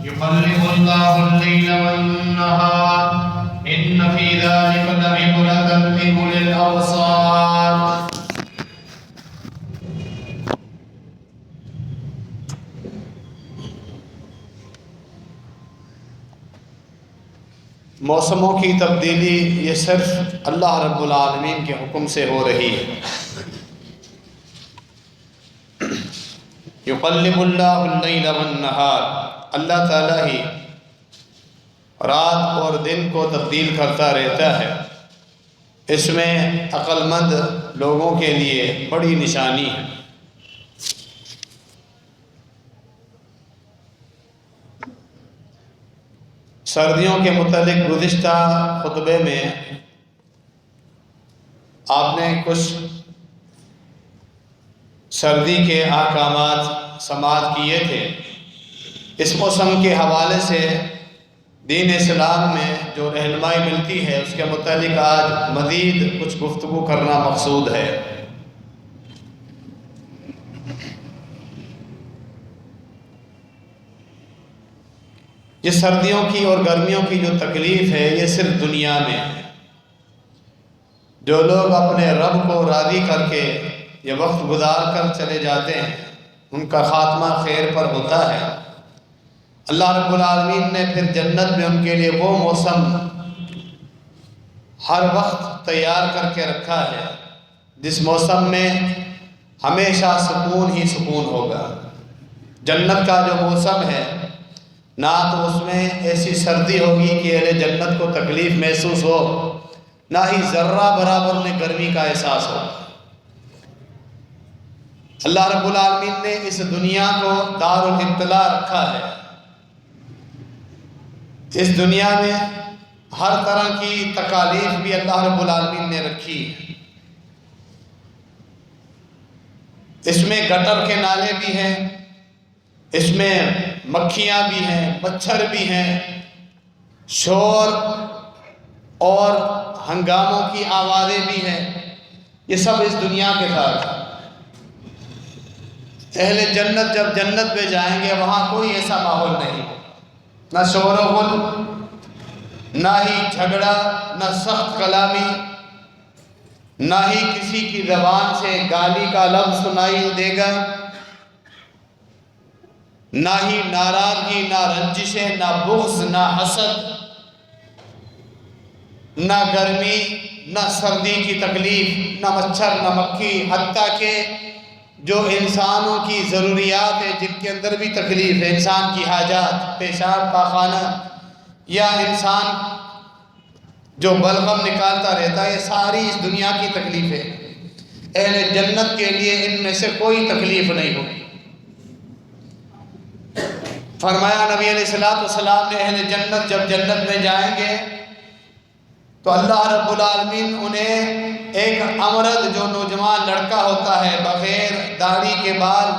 يقلب الله الليل والنهار إن في ذلك لعبرة لأولي الأبصار. موسموں کی تبدیلی یہ صرف اللہ رب العالمین کے حکم سے ہو رہی ہے۔ یقلب اللہ اللیل والنہار، اللہ تعالیٰ ہی رات اور دن کو تبدیل کرتا رہتا ہے۔ اس میں عقل مند لوگوں کے لیے بڑی نشانی ہے۔ سردیوں کے متعلق گزشتہ خطبے میں آپ نے کچھ سردی کے احکامات سماعت کیے تھے۔ اس موسم کے حوالے سے دین اسلام میں جو رہنمائی ملتی ہے اس کے متعلق آج مزید کچھ گفتگو کرنا مقصود ہے۔ یہ سردیوں کی اور گرمیوں کی جو تکلیف ہے یہ صرف دنیا میں ہے۔ جو لوگ اپنے رب کو راضی کر کے یہ وقت گزار کر چلے جاتے ہیں ان کا خاتمہ خیر پر ہوتا ہے۔ اللہ رب العالمین نے پھر جنت میں ان کے لیے وہ موسم ہر وقت تیار کر کے رکھا ہے جس موسم میں ہمیشہ سکون ہی سکون ہوگا۔ جنت کا جو موسم ہے نہ تو اس میں ایسی سردی ہوگی کہ اہل جنت کو تکلیف محسوس ہو، نہ ہی ذرہ برابر میں گرمی کا احساس ہو۔ اللہ رب العالمین نے اس دنیا کو دار الابتلاء رکھا ہے۔ اس دنیا میں ہر طرح کی تکالیف بھی اللہ رب العالمین نے رکھی ہے۔ اس میں گٹر کے نالے بھی ہیں، اس میں مکھیاں بھی ہیں، مچھر بھی ہیں، شور اور ہنگاموں کی آوازیں بھی ہیں، یہ سب اس دنیا کے ساتھ۔ اہل جنت جب جنت میں جائیں گے وہاں کوئی ایسا ماحول نہیں، نہ شور و غل، نہ ہی جھگڑا، نہ سخت کلامی، نہ ہی کسی کی زبان سے گالی کا لفظ سنائی دے گا، نہ ہی ناراضگی، نہ رنجشیں، نہ بغض، نہ حسد، نہ گرمی، نہ سردی کی تکلیف، نہ مچھر، نہ مکھی، حتیٰ کہ جو انسانوں کی ضروریات ہیں جن کے اندر بھی تکلیف ہے، انسان کی حاجات، پیشاب، پاخانہ، یا انسان جو بلغم نکالتا رہتا ہے، یہ ساری اس دنیا کی تکلیف ہے۔ اہل جنت کے لیے ان میں سے کوئی تکلیف نہیں ہوگی۔ فرمایا نبی علیہ السلام نے اہل جنت جب جنت میں جائیں گے تو اللہ رب العالمین انہیں ایک امرد جو نوجوان لڑکا ہوتا ہے بغیر داڑھی کے بال،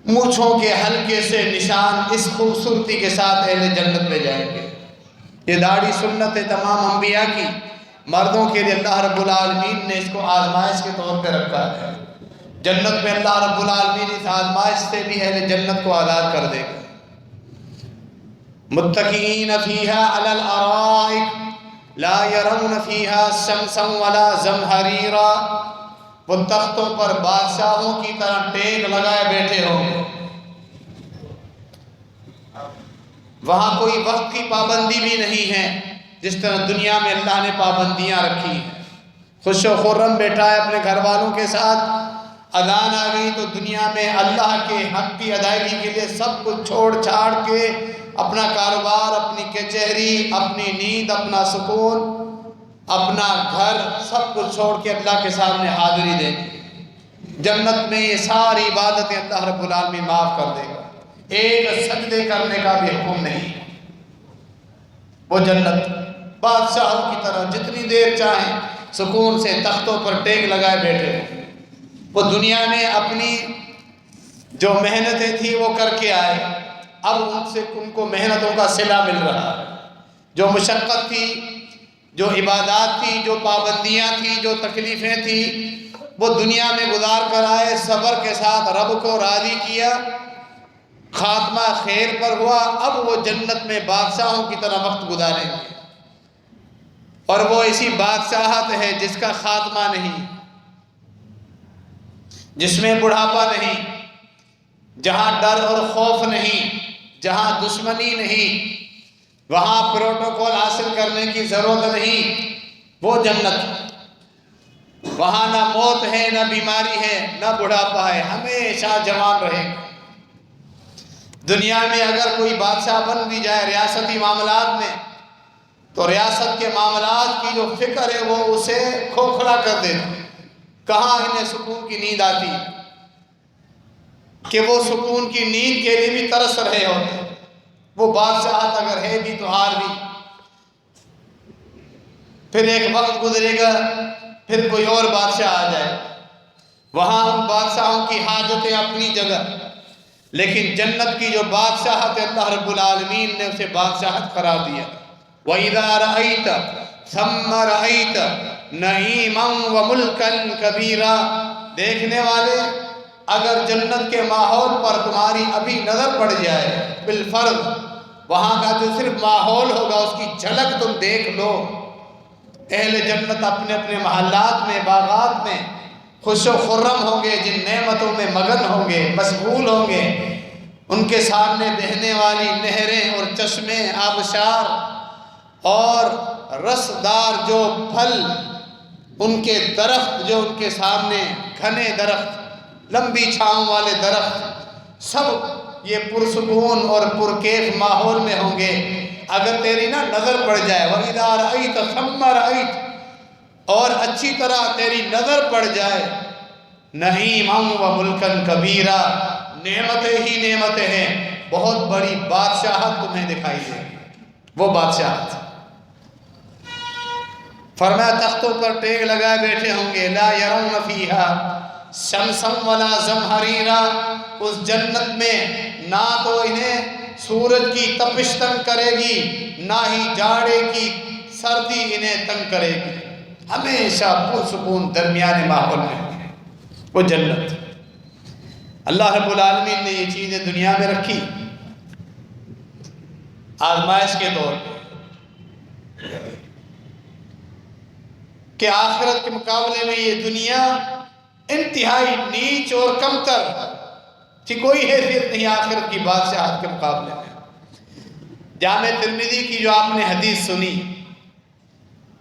مونچھوں کے ہلکے سے نشان، اس خوبصورتی کے ساتھ اہل جنت میں جائیں گے۔ یہ داڑھی سنت ہے تمام انبیاء کی، مردوں کے لیے اللہ رب العالمین نے اس کو آزمائش کے طور پہ رکھا ہے۔ جنت میں اللہ رب العالمین اس آزمائش سے بھی اہل جنت کو آزاد کر دے گا۔ متکئین فیہا علی الارائک لا یرون فیہا شمسا ولا زمہریرا، وہ تختوں پر بادشاہوں کی طرح ٹیک لگائے بیٹھے ہوں گے۔ وہاں کوئی وقت کی پابندی بھی نہیں ہے جس طرح دنیا میں اللہ نے پابندیاں رکھی ہیں۔ خوش و خرم بیٹھا ہے اپنے گھر والوں کے ساتھ، اذان آ گئی تو دنیا میں اللہ کے حق کی ادائیگی کے لیے سب کچھ چھوڑ چھاڑ کے اپنا کاروبار، اپنی کچہری، اپنی نیند، اپنا سکون، اپنا گھر، سب کچھ چھوڑ کے اللہ کے سامنے حاضری دیں گے۔ جنت میں یہ ساری عبادتیں اللہ رب العالمین معاف کر دے گا، ایک سجدے کرنے کا بھی حکم نہیں۔ وہ جنت بادشاہوں کی طرح جتنی دیر چاہیں سکون سے تختوں پر ٹیک لگائے بیٹھے۔ وہ دنیا میں اپنی جو محنتیں تھیں وہ کر کے آئے، اب ان کو محنتوں کا صلہ مل رہا ہے۔ جو مشقت تھی، جو عبادات تھی، جو پابندیاں تھیں، جو تکلیفیں تھیں، وہ دنیا میں گزار کر آئے، صبر کے ساتھ رب کو راضی کیا، خاتمہ خیر پر ہوا، اب وہ جنت میں بادشاہوں کی طرح وقت گزاریں گے، اور وہ ایسی بادشاہت ہے جس کا خاتمہ نہیں، جس میں بڑھاپا نہیں، جہاں ڈر اور خوف نہیں، جہاں دشمنی نہیں، وہاں پروٹوکول حاصل کرنے کی ضرورت نہیں، وہ جنت، وہاں نہ موت ہے، نہ بیماری ہے، نہ بڑھاپا ہے، ہمیشہ جوان رہے گا۔ دنیا میں اگر کوئی بادشاہ بن بھی جائے ریاستی معاملات میں، تو ریاست کے معاملات کی جو فکر ہے وہ اسے کھوکھلا کر دیتی، کہاں انہیں سکون کی نیند آتی کہ وہ سکون کی نیند کے لیے بھی ترس رہے ہوتے، وہ بادشاہت اگر ہے بھی تو ہار بھی، پھر ایک وقت گزرے گا، پھر کوئی اور بادشاہ آ جائے، وہاں ان بادشاہوں کی حاجتیں اپنی جگہ، لیکن جنت کی جو بادشاہت ہے اللہ رب العالمین نے اسے بادشاہت قرار دیا۔ وَإِذَا رَأَيْتَ ثَمَّ رَأَيْتَ نَعِيمًا وَمُلْكًا كَبِيرًا، دیکھنے والے اگر جنت کے ماحول پر تمہاری ابھی نظر پڑ جائے بالفرض، وہاں کا جو صرف ماحول ہوگا اس کی جھلک تم دیکھ لو، اہل جنت اپنے اپنے محلات میں، باغات میں خوش و خرم ہوں گے، جن نعمتوں میں مگن ہوں گے، مشغول ہوں گے، ان کے سامنے بہنے والی نہریں اور چشمے، آبشار اور رسدار جو پھل، ان کے درخت جو ان کے سامنے، گھنے درخت، لمبی چھاؤں والے درخت، سب یہ پرسکون اور پرکیف ماحول میں ہوں گے۔ اگر تیری نا نظر پڑ جائے وَإِذَا رَأَيْتَ ثَمَّ رَأَيْتَ، اور اچھی طرح تیری نظر پڑ جائے نعیمًا وَمُلْكًا كَبِيرًا، نعمتیں ہی نعمتیں ہیں، بہت بڑی بادشاہت تمہیں دکھائی دے، وہ بادشاہت۔ فرمایا تختوں پر ٹیک لگائے بیٹھے ہوں گے، لا يرون فیہا شمسا ولا زمہریرا، اس جنت میں نہ تو انہیں سورج کی تپش تنگ کرے گی، نہ ہی جاڑے کی سردی انہیں تنگ کرے گی، ہمیشہ پرسکون درمیانے ماحول میں ہوں گے، وہ جنت۔ اللہ رب العالمین نے یہ چیزیں دنیا میں رکھی آزمائش کے طور پہ، کہ آخرت کے مقابلے میں یہ دنیا انتہائی نیچ اور کمتر کہ کوئی حیثیت نہیں آخرت کی بادشاہت کے مقابلے میں۔ جامع ترمذی کی جو آپ نے حدیث سنی،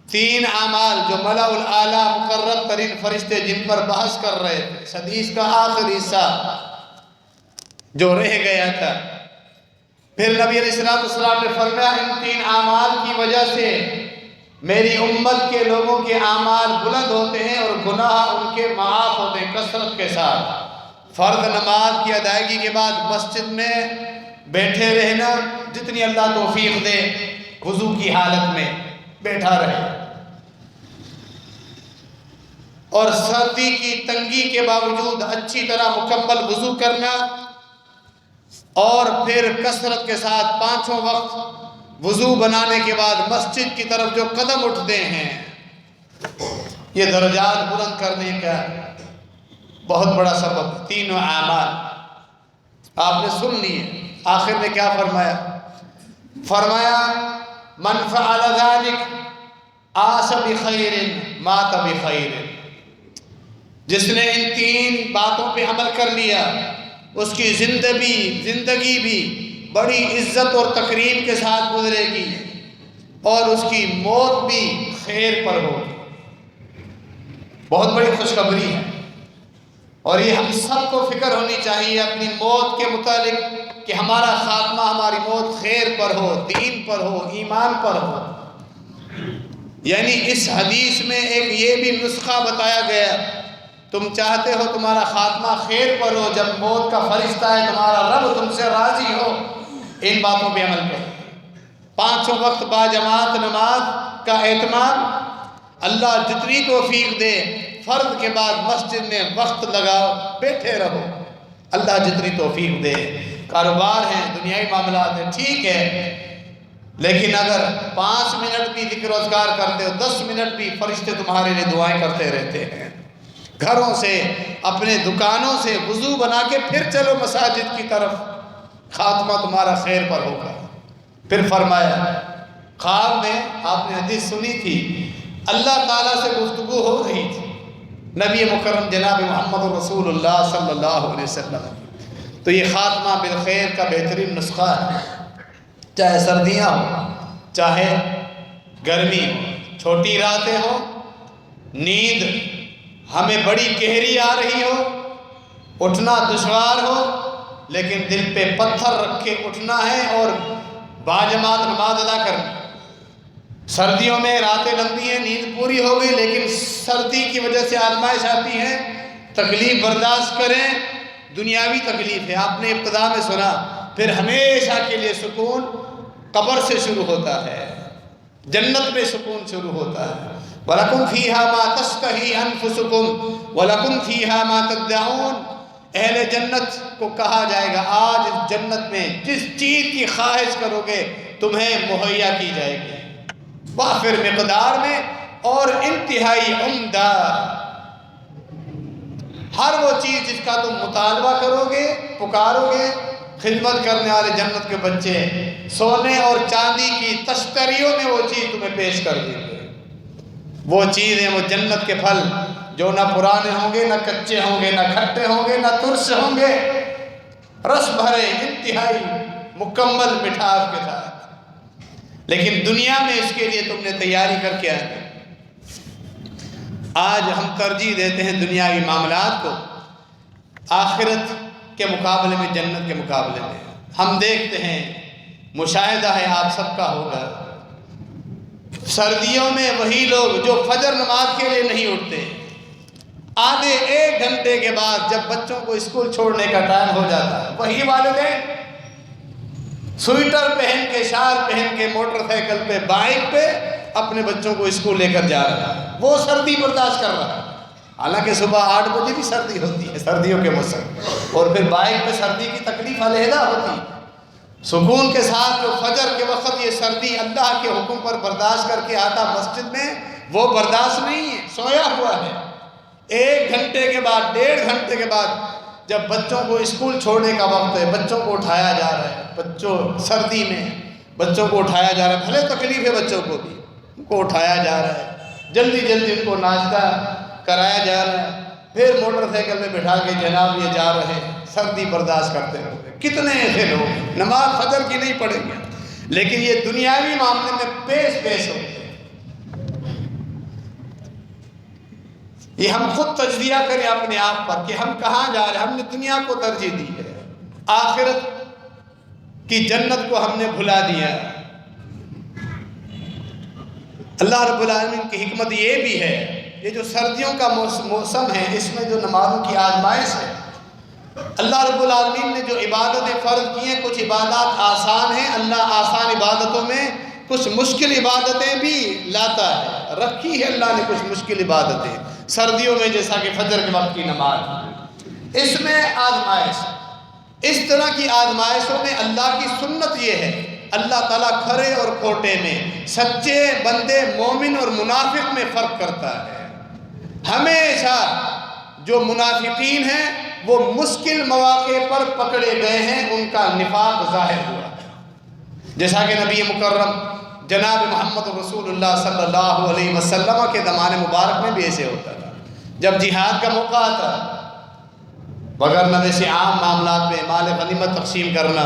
3 اعمال جو ملأ الاعلیٰ مقرب ترین فرشتے جن پر بحث کر رہے تھے، اس حدیث کا آخری حصہ جو رہ گیا تھا، پھر نبی علیہ السلام نے فرمایا ان 3 اعمال کی وجہ سے میری امت کے لوگوں کے اعمال بلند ہوتے ہیں اور گناہ ان کے معاف ہوتے ہیں کثرت کے ساتھ۔ فرض نماز کی ادائیگی کے بعد مسجد میں بیٹھے رہنا، جتنی اللہ توفیق دے، وضو کی حالت میں بیٹھا رہے، اور سردی کی تنگی کے باوجود اچھی طرح مکمل وضو کرنا، اور پھر کثرت کے ساتھ 5 وقت وضو بنانے کے بعد مسجد کی طرف جو قدم اٹھتے ہیں، یہ درجات بلند کرنے کا بہت بڑا سبب۔ 3 اعمال آپ نے سن لیے، آخر میں کیا فرمایا؟ فرمایا من فعل ذلك عاش بخیر مات بخیر، جس نے ان 3 باتوں پہ عمل کر لیا اس کی زندگی بھی بڑی عزت اور تکریم کے ساتھ گزرے گی، اور اس کی موت بھی خیر پر ہوگی۔ بہت بڑی خوشخبری ہے، اور یہ ہم سب کو فکر ہونی چاہیے اپنی موت کے متعلق کہ ہمارا خاتمہ، ہماری موت خیر پر ہو، دین پر ہو، ایمان پر ہو۔ یعنی اس حدیث میں ایک یہ بھی نسخہ بتایا گیا، تم چاہتے ہو تمہارا خاتمہ خیر پر ہو، جب موت کا فرشتہ ہے تمہارا رب تم سے راضی ہو، ان باتوں پہ عمل کرو۔ 5 وقت باجماعت نماز کا اہتمام، اللہ جتنی توفیق دے، فرض کے بعد مسجد میں وقت لگاؤ، بیٹھے رہو، اللہ جتنی توفیق دے۔ کاروبار ہیں، دنیائی معاملات ہیں، ٹھیک ہے، لیکن اگر 5 منٹ بھی ذکر و اذکار کرتے ہو، 10 منٹ بھی فرشتے تمہارے لیے دعائیں کرتے رہتے ہیں۔ گھروں سے، اپنے دکانوں سے وضو بنا کے پھر چلو مساجد کی طرف، خاتمہ تمہارا خیر پر ہوگا۔ پھر فرمایا خواب میں آپ نے حدیث سنی تھی، اللہ تعالیٰ سے گفتگو ہو رہی تھی، نبی مکرم جناب محمد رسول اللہ صلی اللہ علیہ وسلم۔ تو یہ خاتمہ بالخیر کا بہترین نسخہ ہے، چاہے سردیاں ہوں چاہے گرمی ہو، چھوٹی راتیں ہوں، نیند ہمیں بڑی گہری آ رہی ہو، اٹھنا دشوار ہو، لیکن دل پہ پتھر رکھ کے اٹھنا ہے اور باجماعت نماز ادا کرنا۔ سردیوں میں راتیں لمبی ہیں، نیند پوری ہو گئی، لیکن سردی کی وجہ سے آزمائش آتی ہے، تکلیف برداشت کریں، دنیاوی تکلیف ہے۔ آپ نے ابتدا میں سنا، پھر ہمیشہ کے لیے سکون قبر سے شروع ہوتا ہے، جنت میں سکون شروع ہوتا ہے۔ وَلَكُمْ فِيهَا مَا تَشْتَهِي أَنفُسُكُمْ وَلَكُمْ فِيهَا مَا تَدَّعُونَ۔ اہل جنت کو کہا جائے گا آج اس جنت میں جس چیز کی خواہش کرو گے تمہیں مہیا کی جائے گی، وافر مقدار میں اور انتہائی عمدہ۔ ہر وہ چیز جس کا تم مطالبہ کرو گے، پکارو گے، خدمت کرنے والے جنت کے بچے سونے اور چاندی کی تشتریوں میں وہ چیز تمہیں پیش کر دیں گے۔ وہ چیزیں، وہ جنت کے پھل جو نہ پرانے ہوں گے، نہ کچے ہوں گے، نہ کھٹے ہوں گے، نہ ترش ہوں گے، رس بھرے، انتہائی مکمل مٹھاس کے ساتھ۔ لیکن دنیا میں اس کے لیے تم نے تیاری کر کے آنا۔ آج ہم ترجیح دیتے ہیں دنیاوی معاملات کو آخرت کے مقابلے میں، جنت کے مقابلے میں۔ ہم دیکھتے ہیں، مشاہدہ ہے آپ سب کا ہوگا، سردیوں میں وہی لوگ جو فجر نماز کے لیے نہیں اٹھتے، آدھے ایک گھنٹے کے بعد جب بچوں کو اسکول چھوڑنے کا ٹائم ہو جاتا ہے، وہی والدین سویٹر پہن کے، شال پہن کے، موٹر سائیکل پہ، بائک پہ اپنے بچوں کو اسکول لے کر جا رہا ہے، وہ سردی برداشت کر رہا ہے۔ حالانکہ صبح 8 بجے بھی سردی ہوتی ہے، سردیوں کے موسم، اور پھر بائک پہ سردی کی تکلیف علیحدہ ہوتی ہے۔ سکون کے ساتھ جو فجر کے وقت یہ سردی اللہ کے حکم پر برداشت کر کے آتا مسجد میں، وہ برداشت نہیں ہے، سویا ہوا ہے۔ 1 گھنٹے کے بعد، 1.5 گھنٹے کے بعد جب بچوں کو اسکول چھوڑنے کا وقت ہے، بچوں کو اٹھایا جا رہا ہے، بچوں سردی میں بچوں کو اٹھایا جا رہا ہے، بھلے تکلیف ہے بچوں کو بھی، ان کو اٹھایا جا رہا ہے، جلدی جلدی ان کو ناشتہ کرایا جا رہا ہے، پھر موٹر سائیکل میں بٹھا کے جناب یہ جا رہے ہیں سردی برداشت کرتے ہوئے۔ کتنے ایسے لوگ نماز فجر کی نہیں پڑھیں گے، لیکن یہ دنیاوی معاملے میں پیش ہوتے ہیں۔ یہ ہم خود تجزیہ کریں اپنے آپ پر کہ ہم کہاں جا رہے ہیں۔ ہم نے دنیا کو ترجیح دی ہے، آخرت کی جنت کو ہم نے بھلا دیا۔ اللہ رب العالمین کی حکمت یہ بھی ہے، یہ جو سردیوں کا موسم ہے، اس میں جو نمازوں کی آزمائش ہے، اللہ رب العالمین نے جو عبادتیں فرض کی ہیں، کچھ عبادات آسان ہیں، اللہ آسان عبادتوں میں کچھ مشکل عبادتیں بھی لاتا ہے، رکھی ہے اللہ نے کچھ مشکل عبادتیں سردیوں میں، جیسا کہ فجر کے وقت کی نماز، اس میں آزمائش۔ اس طرح کی آزمائشوں میں اللہ کی سنت یہ ہے، اللہ تعالیٰ کھرے اور کھوٹے میں، سچے بندے مومن اور منافق میں فرق کرتا ہے۔ ہمیشہ جو منافقین ہیں وہ مشکل مواقع پر پکڑے گئے ہیں، ان کا نفاق ظاہر ہوا، جیسا کہ نبی مکرم جناب محمد رسول اللہ صلی اللہ علیہ وسلم کے زمانے مبارک میں بھی ایسے ہوتا تھا۔ جب جہاد کا موقع آتا، بغیر نہ ویسے عام معاملات میں مال غنیمت تقسیم کرنا،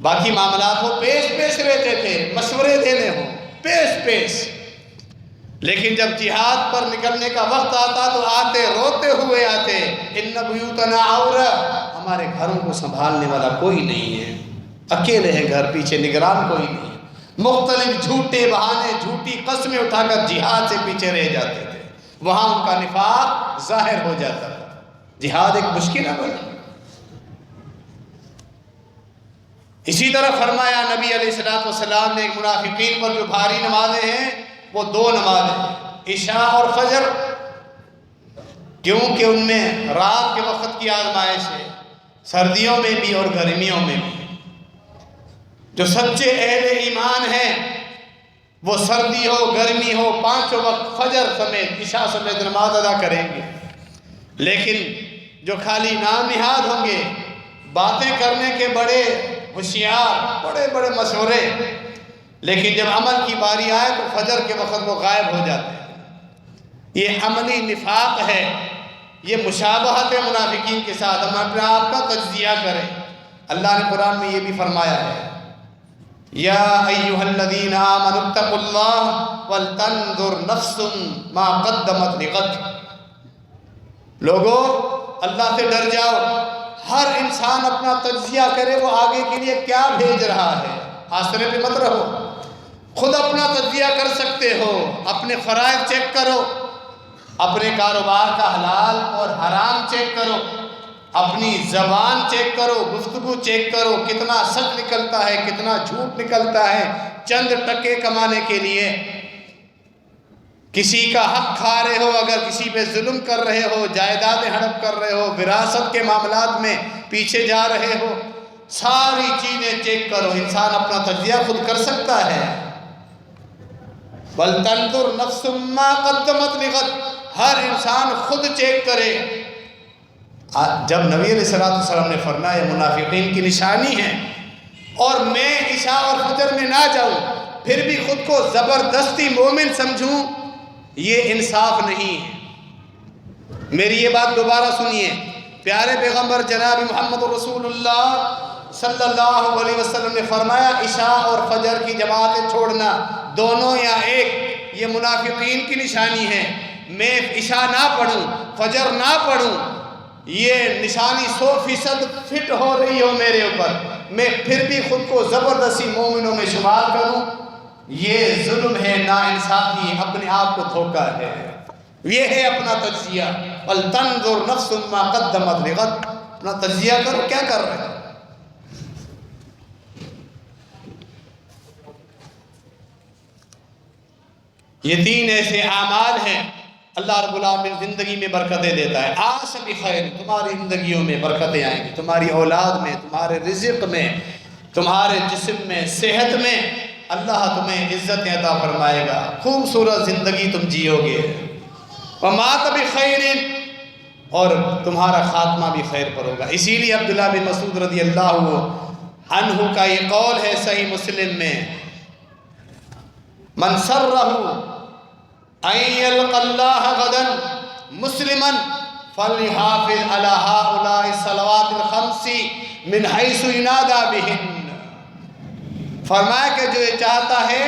باقی معاملات ہو، پیش رہتے تھے، مشورے دینے ہوں، پیش۔ لیکن جب جہاد پر نکلنے کا وقت آتا تو آتے، روتے ہوئے آتے، ان بیوتنا عورہ، ہمارے گھروں کو سنبھالنے والا کوئی نہیں ہے، اکیلے ہیں گھر، پیچھے نگران کوئی نہیں ہے۔ مختلف جھوٹے بہانے، جھوٹی قسمیں اٹھا کر جہاد سے پیچھے رہ جاتے تھے، وہاں ان کا نفاق ظاہر ہو جاتا تھا۔ جہاد ایک مشکل عمل ہے۔ اسی طرح فرمایا نبی علیہ السلام نے منافقین پر جو بھاری نمازیں ہیں وہ 2 نمازیں، عشاء اور فجر، کیونکہ ان میں رات کے وقت کی آزمائش ہے، سردیوں میں بھی اور گرمیوں میں بھی۔ جو سچے اہل ایمان ہیں وہ سردی ہو گرمی ہو 5 وقت فجر سمیت عشاء سمیت نماز ادا کریں گے، لیکن جو خالی نام نہاد ہوں گے، باتیں کرنے کے بڑے ہوشیار، بڑے بڑے مشورے، لیکن جب عمل کی باری آئے تو فجر کے وقت وہ غائب ہو جاتے ہیں۔ یہ عملی نفاق ہے، یہ مشابہت ہے منافقین کے ساتھ۔ ہم اپنے آپ کا تجزیہ کریں۔ اللہ نے قرآن میں یہ بھی فرمایا ہے، یا ایھا الذین آمنوا اتقوا اللہ ولتنظر نفس ما قدمت لغد۔ لوگو اللہ سے ڈر جاؤ، ہر انسان اپنا تجزیہ کرے، وہ آگے کے لیے کیا بھیج رہا ہے۔ آسرے پہ مت رہو، خود اپنا تجزیہ کر سکتے ہو، اپنے فرائض چیک کرو، اپنے کاروبار کا حلال اور حرام چیک کرو، اپنی زبان چیک کرو، گفتگو چیک کرو، کتنا سچ نکلتا ہے، کتنا جھوٹ نکلتا ہے چند ٹکے کمانے کے لیے۔ کسی کا حق کھا رہے ہو، اگر کسی پہ ظلم کر رہے ہو، جائیدادیں ہڑپ کر رہے ہو، وراثت کے معاملات میں پیچھے جا رہے ہو، ساری چیزیں چیک کرو۔ انسان اپنا تجزیہ خود کر سکتا ہے۔ وَلْتَنْظُرْ نَفْسٌ مَّا قَدَّمَتْ لِغَدٍ، ہر انسان خود چیک کرے۔ جب نبی علیہ السلام نے فرمایا منافقین کی نشانی ہے، اور میں عشاء اور فجر میں نہ جاؤں پھر بھی خود کو زبردستی مومن سمجھوں، یہ انصاف نہیں ہے۔ میری یہ بات دوبارہ سنیے، پیارے پیغمبر جناب محمد رسول اللہ صلی اللہ علیہ وسلم نے فرمایا عشاء اور فجر کی جماعتیں چھوڑنا، دونوں یا ایک، یہ منافقین کی نشانی ہے۔ میں عشاء نہ پڑھوں، فجر نہ پڑھوں، یہ نشانی 100% فٹ ہو رہی ہو میرے اوپر، میں پھر بھی خود کو زبردستی مومنوں میں شمار کروں، یہ ظلم ہے، ناانصافی، اپنے آپ کو دھوکہ ہے۔ یہ ہے اپنا تجزیہ۔ وَلْتَنْظُرْ نَفْسٌ مَّا قَدَّمَتْ لِغَدٍ، اپنا تجزیہ کرو، کیا کر رہے ہیں۔ یہ 3 ایسے اعمال ہیں اللہ رب العالمین زندگی میں برکتیں دیتا ہے۔ عاش بخیر، تمہاری زندگیوں میں برکتیں آئیں گی، تمہاری اولاد میں، تمہارے رزق میں، تمہارے جسم میں، صحت میں، اللہ تمہیں عزت عطا فرمائے گا، خوبصورت زندگی تم جیو گے۔ وَمَاتَ بِخَيْرٍ، اور تمہارا خاتمہ بھی خیر پر ہوگا۔ اسی لیے عبداللہ بن مسعود رضی اللہ عنہ کا یہ قول ہے صحیح مسلم میں، من سرہ ان یلقى اللہ غدا مسلما فلیحافظ علی ہؤلاء الصلوات الخمس من حیث ینادی بہن۔ فرمایا کہ جو یہ چاہتا ہے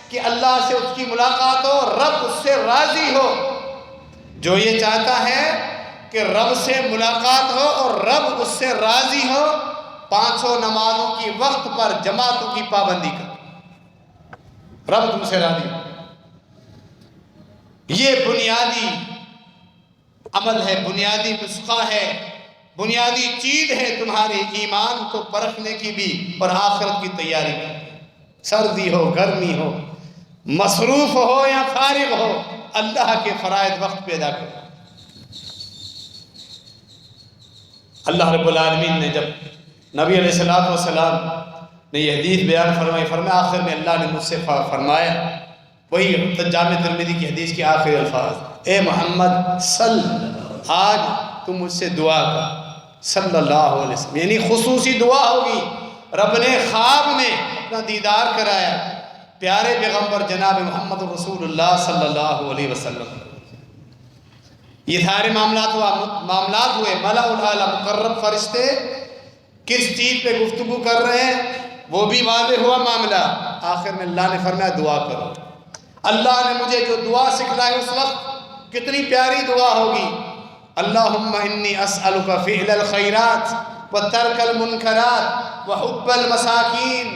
کہ اللہ سے اس کی ملاقات ہو، رب اس سے راضی ہو، جو یہ چاہتا ہے کہ رب سے ملاقات ہو اور رب اس سے راضی ہو، 500 نمازوں کی وقت پر جماعتوں کی پابندی کر، رب تم سے راضی ہو۔ یہ بنیادی عمل ہے، بنیادی نسخہ ہے، بنیادی چیز ہے تمہارے ایمان کو پرکھنے کی بھی اور آخرت کی تیاری کی۔ سردی ہو، گرمی ہو، مصروف ہو یا فارغ ہو، اللہ کے فرائض وقت پہ ادا کرو۔ اللہ رب العالمین نے جب نبی علیہ السلام نے یہ حدیث بیان فرمایا آخر میں اللہ نے مجھ سے فرمایا، وہی جامع ترمذی کی حدیث کے آخری الفاظ، اے محمد آج تم مجھ سے دعا کر صلی اللہ علیہ وسلم، یعنی خصوصی دعا ہوگی۔ رب نے خواب میں اپنا دیدار کرایا پیارے پیغمبر جناب محمد رسول اللہ صلی اللہ علیہ وسلم۔ یہ سارے معاملات ہوئے، ملأ الاعلی مقرب فرشتے کس چیز پہ گفتگو کر رہے ہیں وہ بھی واضح ہوا معاملہ۔ آخر میں اللہ نے فرمایا دعا کرو۔ اللہ نے مجھے جو دعا سکھلائی اس وقت کتنی پیاری دعا ہوگی، اللہم انی اسألک فعل الخیرات وترک المنکرات وحب المساکین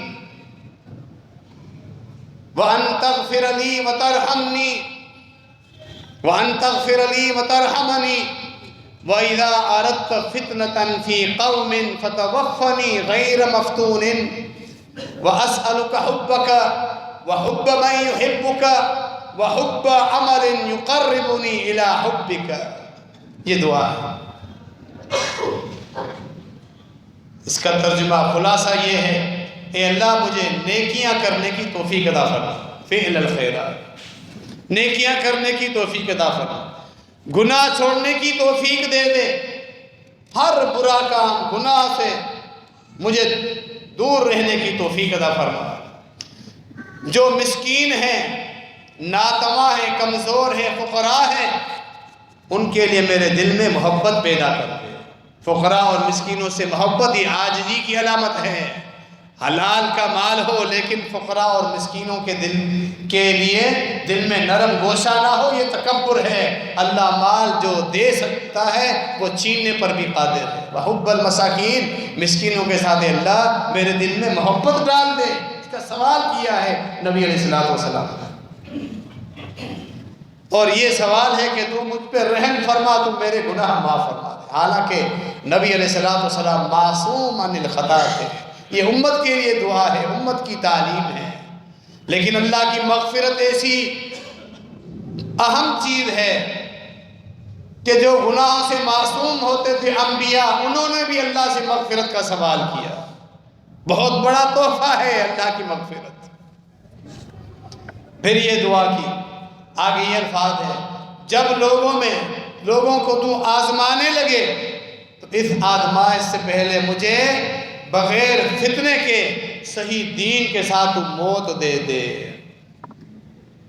وان تغفر لی وترحمنی وترحمنی وَإِذَا أَرَدْتَ فِتْنَةً فِي قَوْمٍ فَتَوَفَّنِي غَيْرَ مَفْتُونٍ وَأَسْأَلُكَ حُبَّكَ وَحُبَّ مَنْ يُحِبُّكَ وَحُبَّ عَمَلٍ يُقَرِّبُنِي إِلَىٰ حُبِّكَ۔ یہ دعا ہے، اس کا ترجمہ خلاصہ یہ ہے، اے اللہ مجھے نیکیاں کرنے کی توفیق عطا فرما، فعل الخیرات، نیکیاں کرنے کی توفیق عطا فرما، گناہ چھوڑنے کی توفیق دے دے، ہر برا کام گناہ سے مجھے دور رہنے کی توفیق عطا فرما۔ جو مسکین ہیں، ناتواں ہیں، کمزور ہیں، فقراء ہیں، ان کے لیے میرے دل میں محبت پیدا کر دے۔ فقراء اور مسکینوں سے محبت ہی عاجزی کی علامت ہے۔ حلال کا مال ہو لیکن فقراء اور مسکینوں کے دل کے لیے دل میں نرم گوشہ نہ ہو، یہ تکبر ہے۔ اللہ مال جو دے سکتا ہے وہ چھیننے پر بھی قادر ہے۔ وحب المساکین، مسکینوں کے ساتھ اللہ میرے دل میں محبت ڈال دے۔ اس کا سوال کیا ہے نبی علیہ السلام نے، اور یہ سوال ہے کہ تو مجھ پہ رحم فرما، تو میرے گناہ معاف فرما دے۔ حالانکہ نبی علیہ السلام معصوم عن الخطا تھے۔ یہ امت کے لیے دعا ہے، امت کی تعلیم ہے، لیکن اللہ کی مغفرت ایسی اہم چیز ہے کہ جو گناہوں سے معصوم ہوتے تھے انبیاء، انہوں نے بھی اللہ سے مغفرت کا سوال کیا۔ بہت بڑا تحفہ ہے اللہ کی مغفرت۔ پھر یہ دعا کی، آگے یہ الفاظ ہے، جب لوگوں کو تو آزمانے لگے تو اس آزمائش سے پہلے مجھے بغیر فتنے کے صحیح دین کے ساتھ تو موت دے دے۔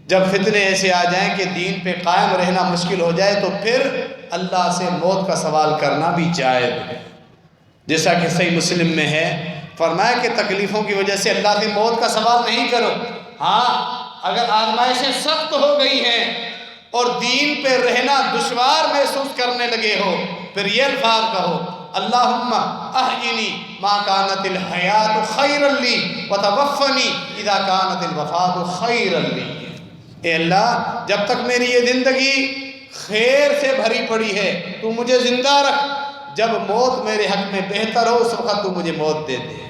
جب فتنے ایسے آ جائیں کہ دین پہ قائم رہنا مشکل ہو جائے تو پھر اللہ سے موت کا سوال کرنا بھی جائز ہے۔ جیسا کہ صحیح مسلم میں ہے، فرمایا کہ تکلیفوں کی وجہ سے اللہ سے موت کا سوال نہیں کرو۔ ہاں، اگر آزمائشیں سخت ہو گئی ہیں اور دین پہ رہنا دشوار محسوس کرنے لگے ہو، پھر یہ الفاظ کہو، اللہم احینی ما کانت الحیات خیرا لی وتوفنی اذا کانت الوفات خیرا لی۔ اے اللہ، جب تک میری یہ زندگی خیر سے بھری پڑی ہے تو مجھے زندہ رکھ، جب موت میرے حق میں بہتر ہو اس وقت تو مجھے موت دے دے۔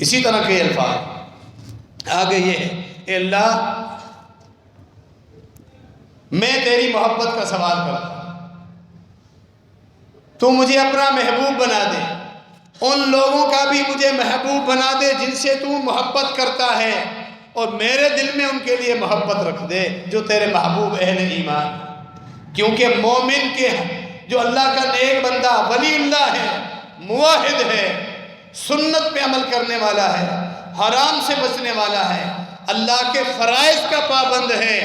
اسی طرح کے الفاظ آگے یہ ہے، اے اللہ میں تیری محبت کا سوال کرتا ہوں، تو مجھے اپنا محبوب بنا دے، ان لوگوں کا بھی مجھے محبوب بنا دے جن سے تو محبت کرتا ہے، اور میرے دل میں ان کے لیے محبت رکھ دے جو تیرے محبوب اہل ایمان۔ کیونکہ مومن کے جو اللہ کا نیک بندہ ولی اللہ ہے، موحد ہے، سنت پہ عمل کرنے والا ہے، حرام سے بچنے والا ہے، اللہ کے فرائض کا پابند ہے،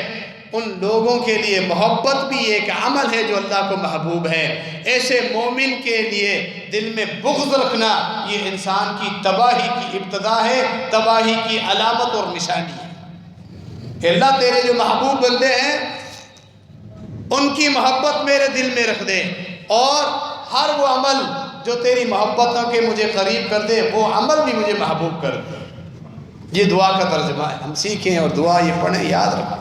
ان لوگوں کے لیے محبت بھی ایک عمل ہے جو اللہ کو محبوب ہے۔ ایسے مومن کے لیے دل میں بغض رکھنا یہ انسان کی تباہی کی ابتدا ہے، تباہی کی علامت اور نشانی ہے۔ کہ اللہ تیرے جو محبوب بندے ہیں ان کی محبت میرے دل میں رکھ دے، اور ہر وہ عمل جو تیری محبتوں کے مجھے قریب کر دے وہ عمل بھی مجھے محبوب کر دے۔ یہ دعا کا ترجمہ ہے، ہم سیکھیں اور دعا یہ پڑھیں، یاد رکھیں۔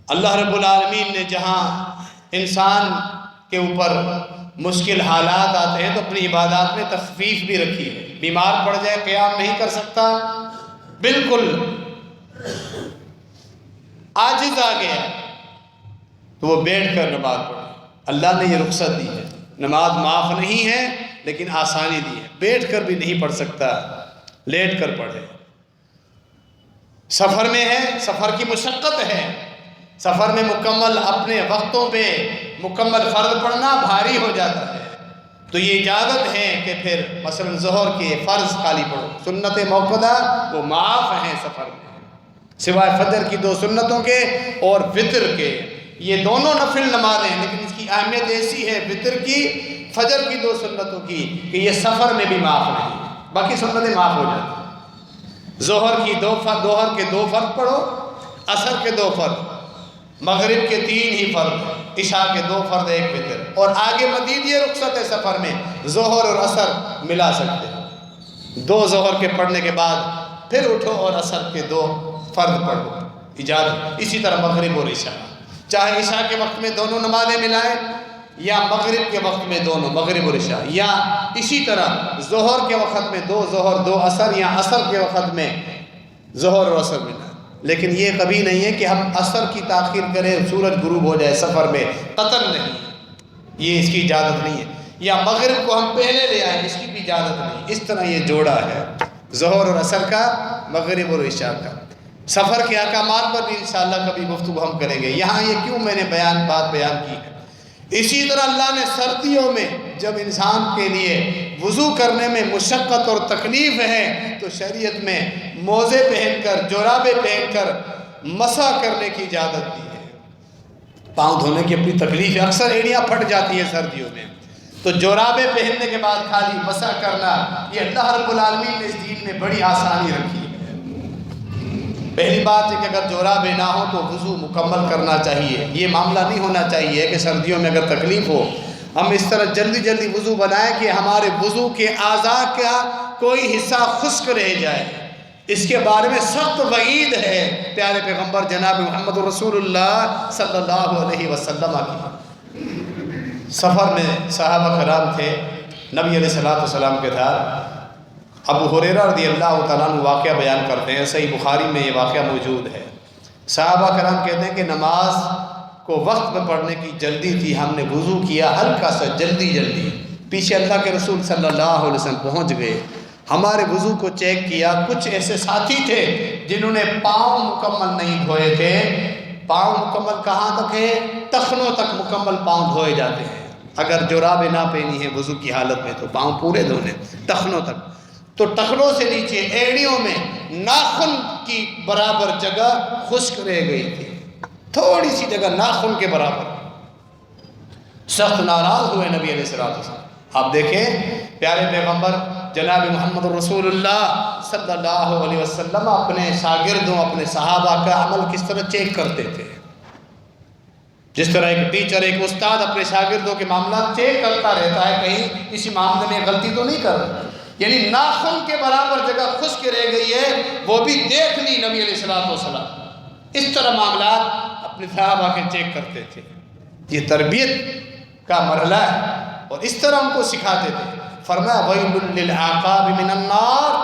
اللہ رب العالمین نے جہاں انسان کے اوپر مشکل حالات آتے ہیں تو اپنی عبادات میں تخفیف بھی رکھی ہے۔ بیمار پڑ جائے، قیام نہیں کر سکتا، بالکل عاجز آ گیا تو وہ بیٹھ کر نماز پڑھے۔ اللہ نے یہ رخصت دی ہے، نماز معاف نہیں ہے لیکن آسانی دی ہے۔ بیٹھ کر بھی نہیں پڑھ سکتا، لیٹ کر پڑھے۔ سفر میں ہے، سفر کی مشقت ہے، سفر میں مکمل اپنے وقتوں پہ مکمل فرض پڑھنا بھاری ہو جاتا ہے، تو یہ اجازت ہے کہ پھر مثلا ظہر کے فرض خالی پڑھو، سنت موقدہ وہ معاف ہیں سفر میں، سوائے فجر کی 2 سنتوں کے اور وتر کے۔ یہ دونوں نفل نمازیں ہیں لیکن اس کی اہمیت ایسی ہے وتر کی، فجر کی 2 سنتوں کی، کہ یہ سفر میں بھی معاف نہیں ہے، باقی سنتیں معاف ہو جاتی ہیں۔ ظہر کے 2 فرض پڑھو، عصر کے 2 فرض، مغرب کے 3 ہی فرض، عشاء کے 2 فرض 1 وتر، اور آگے مزید یہ رخصت ہے سفر میں ظہر اور عصر ملا سکتے ہیں۔ 2 ظہر کے پڑھنے کے بعد پھر اٹھو اور عصر کے 2 فرض پڑھو، اجازت۔ اسی طرح مغرب اور عشاء، چاہے عشاء کے وقت میں دونوں نمازیں ملائیں یا مغرب کے وقت میں دونوں، مغرب اور عشاء، یا اسی طرح ظہر کے وقت میں 2 ظہر 2 عصر، یا عصر کے وقت میں ظہر اور عصر ملائیں۔ لیکن یہ کبھی نہیں ہے کہ ہم عصر کی تاخیر کریں، سورج غروب ہو جائے سفر میں، قطن نہیں، یہ اس کی اجازت نہیں ہے۔ یا مغرب کو ہم پہلے لے آئیں، اس کی بھی اجازت نہیں۔ اس طرح یہ جوڑا ہے ظہر اور عصر کا، مغرب اور عشاء کا۔ سفر کے احکامات پر بھی انشاءاللہ کبھی گفتگو ہم کریں گے. یہاں یہ کیوں میں نے بات بیان کی ہے. اسی طرح اللہ نے سردیوں میں جب انسان کے لیے وضو کرنے میں مشقت اور تکلیف ہے تو شریعت میں موزے پہن کر جورابیں پہن کر مسح کرنے کی اجازت دی ہے. پاؤں دھونے کی اپنی تکلیف ہے, اکثر ایڑیاں پھٹ جاتی ہیں سردیوں میں, تو جورابیں پہننے کے بعد خالی مسح کرنا, یہ اللہ رب العالمین نے اس دین میں بڑی آسانی رکھی ہے. پہلی بات ہے کہ اگر جورابیں نہ ہو تو وضو مکمل کرنا چاہیے. یہ معاملہ نہیں ہونا چاہیے کہ سردیوں میں اگر تکلیف ہو ہم اس طرح جلدی وضو بنائیں کہ ہمارے وضو کے اعضاء کا کوئی حصہ خشک رہ جائے. اس کے بارے میں سخت وعید ہے پیارے پیغمبر جناب محمد رسول اللہ صلی اللہ علیہ وسلم کی. سفر میں صحابہ کرام تھے, نبی علیہ السلام کے ساتھ. ابو ہریرہ رضی اللہ تعالیٰ عنہ واقعہ بیان کرتے ہیں, صحیح بخاری میں یہ واقعہ موجود ہے. صحابہ کرام کہتے ہیں کہ نماز کو وقت میں پڑھنے کی جلدی تھی, ہم نے وضو کیا ہلکا سا جلدی, پیچھے اللہ کے رسول صلی اللہ علیہ وسلم پہنچ گئے, ہمارے وضو کو چیک کیا. کچھ ایسے ساتھی تھے جنہوں نے پاؤں مکمل نہیں دھوئے تھے. پاؤں مکمل کہاں تک ہے؟ ٹخنوں تک مکمل پاؤں دھوئے جاتے ہیں. اگر جورابیں نہ پہنی ہیں وضو کی حالت میں تو پاؤں پورے دھونے ٹخنوں تک. تو ٹخنوں سے نیچے ایڑیوں میں ناخن کی برابر جگہ خشک رہ گئی تھی, تھوڑی سی جگہ ناخن کے برابر. سخت ناراض ہوئے نبی علیہ السلام. آپ دیکھیں پیارے پیغمبر جناب محمد رسول اللہ صلی اللہ علیہ وسلم اپنے شاگردوں اپنے صحابہ کا عمل کس طرح چیک کرتے تھے. جس طرح ایک ٹیچر ایک استاد اپنے شاگردوں کے معاملات چیک کرتا رہتا ہے کہیں کسی معاملے میں غلطی تو نہیں کر رہا. یعنی ناخن کے برابر جگہ خشک رہ گئی ہے, وہ بھی دیکھ لی نبی علیہ السلام. اس طرح معاملات اپنے صحابہ کے چیک کرتے تھے. یہ تربیت کا مرحلہ ہے اور اس طرح ان کو سکھاتے تھے. فرمایا وَيْلٌ لِلْعَقَابِ مِنَ النَّارِ,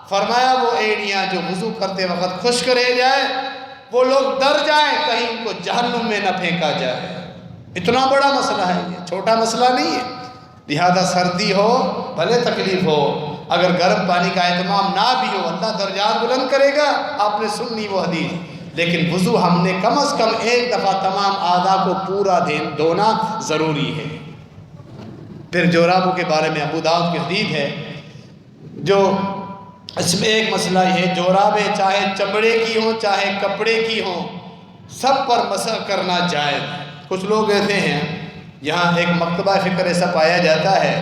فرمایا وہ ایڑیاں جو وضو کرتے وقت خشک رہ جائے وہ لوگ ڈر جائیں کہیں ان کو جہنم میں نہ پھینکا جائے. اتنا بڑا مسئلہ ہے, یہ چھوٹا مسئلہ نہیں ہے. لہذا سردی ہو بھلے تکلیف ہو, اگر گرم پانی کا اہتمام نہ بھی ہو اللہ درجات بلند کرے گا. آپ نے سنی وہ حدیث, لیکن وضو ہم نے کم از کم ایک دفعہ تمام اعضاء کو پورا دھونا ضروری ہے. پھر جورابوں کے بارے میں ابو داؤد کی حدیث ہے, جو اس میں ایک مسئلہ یہ ہے, جورابیں چاہے چمڑے کی ہوں چاہے کپڑے کی ہوں سب پر مسح کرنا جائز. کچھ لوگ ایسے ہیں, یہاں ایک مکتبہ فکر ایسا پایا جاتا ہے